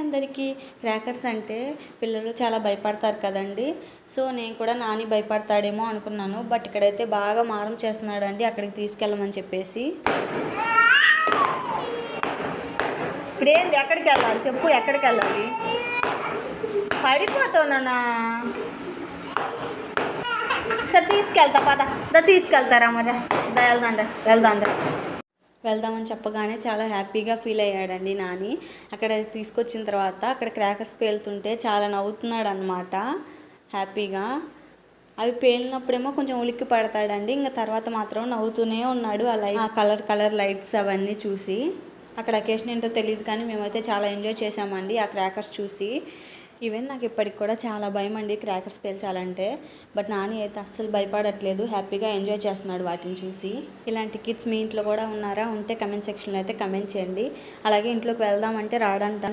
అందరికీ. క్రాకర్స్ అంటే పిల్లలు చాలా భయపడతారు కదండి. సో నేను కూడా నాని భయపడతాడేమో అనుకున్నాను. బట్ ఇక్కడైతే బాగా మారం చేస్తున్నాడండి అక్కడికి తీసుకెళ్ళమని చెప్పేసి. ఇప్పుడు ఏంటి, ఎక్కడికి వెళ్ళాలి చెప్పు, ఎక్కడికి వెళ్ళాలి? పడిపోతావు నాన్న. సరే తీసుకెళ్తా పద, తీసుకెళ్తారా మరి, వెళ్దామని చెప్పగానే చాలా హ్యాపీగా ఫీల్ అయ్యాడండి నాని. అక్కడ తీసుకొచ్చిన తర్వాత అక్కడ క్రాకర్స్ పేలుతుంటే చాలా నవ్వుతున్నాడు అనమాట హ్యాపీగా. అవి పేలినప్పుడేమో కొంచెం ఉలిక్కి పడతాడండి, ఇంకా తర్వాత మాత్రం నవ్వుతూనే ఉన్నాడు. ఆ కలర్ లైట్స్ అవన్నీ చూసి. అక్కడ అకేషన్ ఏంటో తెలియదు కానీ మేమైతే చాలా ఎంజాయ్ చేసామండి ఆ క్రాకర్స్ చూసి. ఈవెన్ నాకు ఇప్పటికి కూడా చాలా భయం అండి క్రాకర్స్ పేల్చాలంటే. బట్ నాని అయితే అస్సలు భయపడట్లేదు, హ్యాపీగా ఎంజాయ్ చేస్తున్నాడు వాటిని చూసి. ఇలాంటి కిడ్స్ మీ ఇంట్లో కూడా ఉన్నారా? ఉంటే కమెంట్ సెక్షన్లో అయితే కమెంట్ చేయండి. అలాగే ఇంట్లోకి వెళ్దామంటే రాడంట.